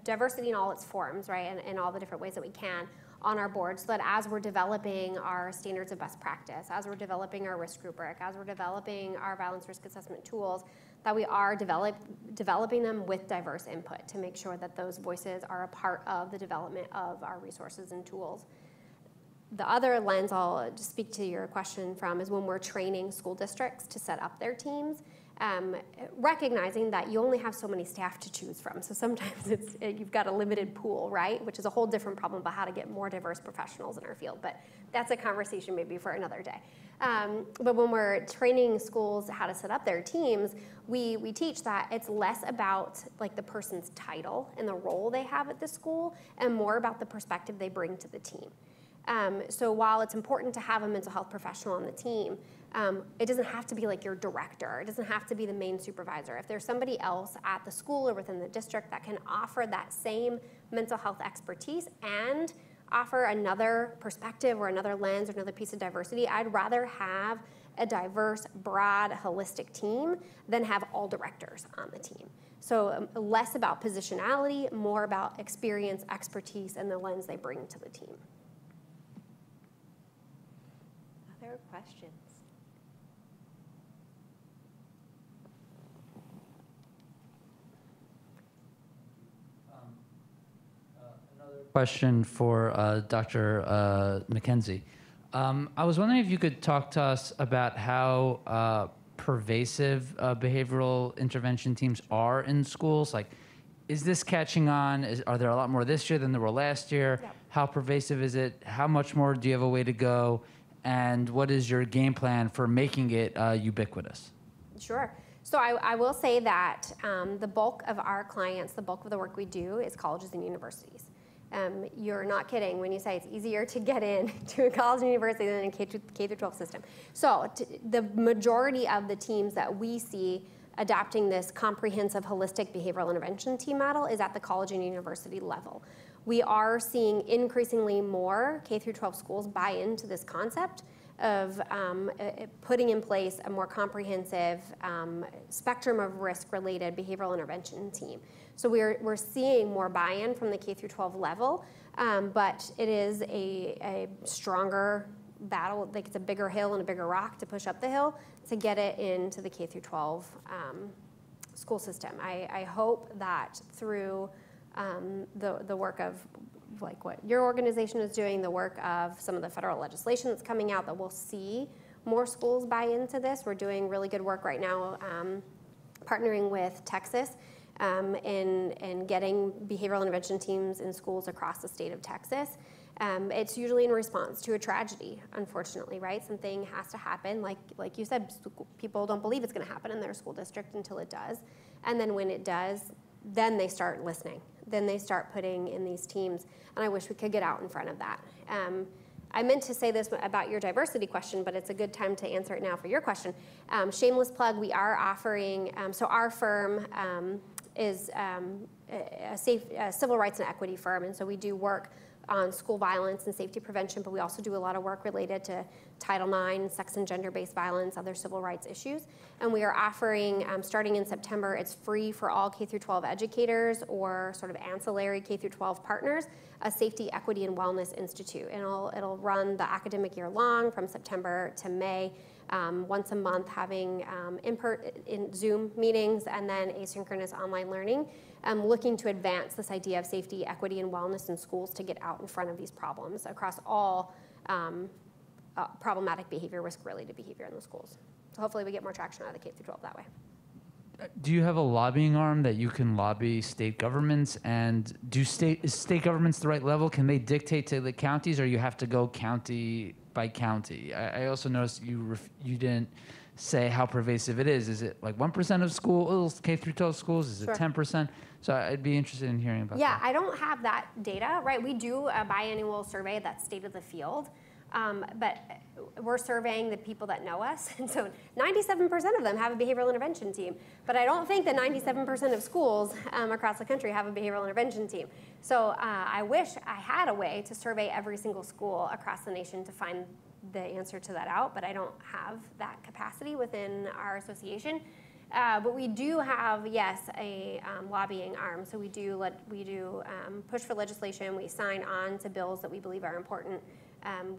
diversity in all its forms, right, and in all the different ways that we can on our board, so that as we're developing our standards of best practice, as we're developing our risk rubric, as we're developing our violence risk assessment tools, that we are developing them with diverse input to make sure that those voices are a part of the development of our resources and tools. The other lens I'll just speak to your question from is when we're training school districts to set up their teams, recognizing that you only have so many staff to choose from. So sometimes you've got a limited pool, right? Which is a whole different problem about how to get more diverse professionals in our field. But that's a conversation maybe for another day. But when we're training schools how to set up their teams, we teach that it's less about like the person's title and the role they have at the school, and more about the perspective they bring to the team. So while it's important to have a mental health professional on the team, it doesn't have to be like your director. It doesn't have to be the main supervisor. If there's somebody else at the school or within the district that can offer that same mental health expertise and offer another perspective or another lens or another piece of diversity, I'd rather have a diverse, broad, holistic team than have all directors on the team. So less about positionality, more about experience, expertise, and the lens they bring to the team. Other questions? Question for Dr. Makenzie. I was wondering if you could talk to us about how pervasive behavioral intervention teams are in schools. Like, is this catching on? Are there a lot more this year than there were last year? Yep. How pervasive is it? How much more do you have a way to go? And what is your game plan for making it ubiquitous? Sure. So I will say that the bulk of our clients, the bulk of the work we do is colleges and universities. You're not kidding when you say it's easier to get in to a college and university than a K through 12 system. So the majority of the teams that we see adopting this comprehensive holistic behavioral intervention team model is at the college and university level. We are seeing increasingly more K through 12 schools buy into this concept of putting in place a more comprehensive spectrum of risk-related behavioral intervention team. So we're seeing more buy-in from the K through 12 level, but it is a stronger battle. Like, it's a bigger hill and a bigger rock to push up the hill to get it into the K through 12 school system. I hope that through the work of like what your organization is doing, the work of some of the federal legislation that's coming out, that we'll see more schools buy into this. We're doing really good work right now, partnering with Texas in getting behavioral intervention teams in schools across the state of Texas. It's usually in response to a tragedy, unfortunately, right? Something has to happen. Like you said, people don't believe it's going to happen in their school district until it does. And then when it does, then they start listening. Then they start putting in these teams. And I wish we could get out in front of that. I meant to say this about your diversity question, but it's a good time to answer it now for your question. Shameless plug, we are offering, so our firm is a civil rights and equity firm, and so we do work on school violence and safety prevention, but we also do a lot of work related to Title IX, sex and gender-based violence, other civil rights issues. And we are offering, starting in September, it's free for all K through 12 educators or sort of ancillary K through 12 partners, a Safety, Equity, and Wellness Institute. And it'll run the academic year long from September to May, once a month, having in Zoom meetings and then asynchronous online learning, looking to advance this idea of safety, equity, and wellness in schools to get out in front of these problems across all problematic behavior, risk-related behavior in the schools. So hopefully we get more traction out of the K through 12 that way. Do you have a lobbying arm that you can lobby state governments? And is state governments the right level? Can they dictate to the counties, or you have to go county by county? I also noticed you didn't say how pervasive it is. Is it like 1% of schools, K through 12 schools? Is it 10%? So I'd be interested in hearing about that. Yeah, I don't have that data, right? We do a biannual survey that's state of the field, but we're surveying the people that know us, and so 97% of them have a behavioral intervention team, but I don't think that 97% of schools across the country have a behavioral intervention team. So I wish I had a way to survey every single school across the nation to find the answer to that out, but I don't have that capacity within our association. But we do have, yes, a lobbying arm. So we do push for legislation. We sign on to bills that we believe are important.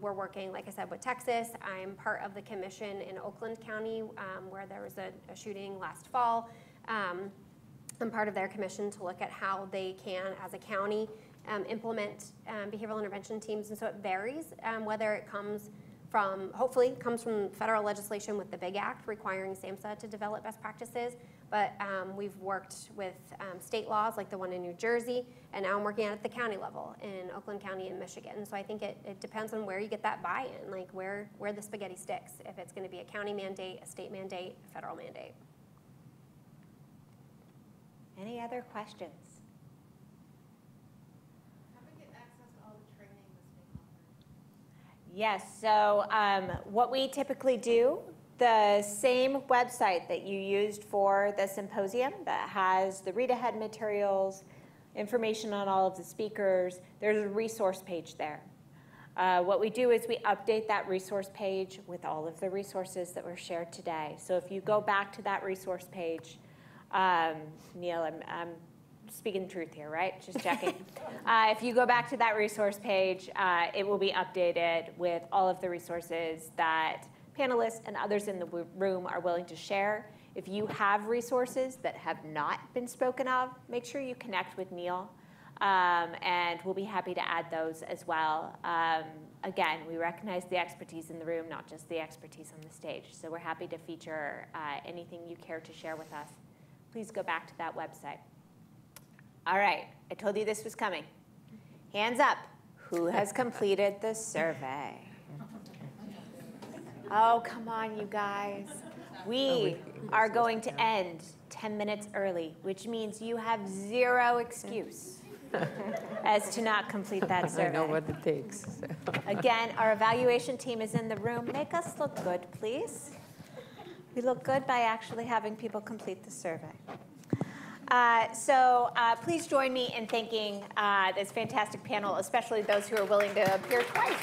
We're working, like I said, with Texas. I'm part of the commission in Oakland County where there was a shooting last fall. I'm part of their commission to look at how they can, as a county, implement behavioral intervention teams. And so it varies whether it comes from, hopefully, comes from federal legislation with the BIG Act requiring SAMHSA to develop best practices. But we've worked with state laws like the one in New Jersey, and now I'm working at the county level in Oakland County in Michigan. So I think it depends on where you get that buy-in, like where the spaghetti sticks, if it's going to be a county mandate, a state mandate, a federal mandate. Any other questions? How do we get access to all the training that's being offered? Yes, so what we typically do, the same website that you used for the symposium that has the read-ahead materials, information on all of the speakers, there's a resource page there. What we do is we update that resource page with all of the resources that were shared today. So if you go back to that resource page, Neil, I'm speaking the truth here, right? Just checking. If you go back to that resource page, it will be updated with all of the resources that panelists and others in the room are willing to share. If you have resources that have not been spoken of, make sure you connect with Neil, and we'll be happy to add those as well. Again, we recognize the expertise in the room, not just the expertise on the stage. So we're happy to feature anything you care to share with us. Please go back to that website. All right, I told you this was coming. Hands up. Who has completed the survey? Oh, come on, you guys. We are going to end 10 minutes early, which means you have zero excuse as to not complete that survey. I know what it takes. Again, our evaluation team is in the room. Make us look good, please. We look good by actually having people complete the survey. So please join me in thanking this fantastic panel, especially those who are willing to appear twice.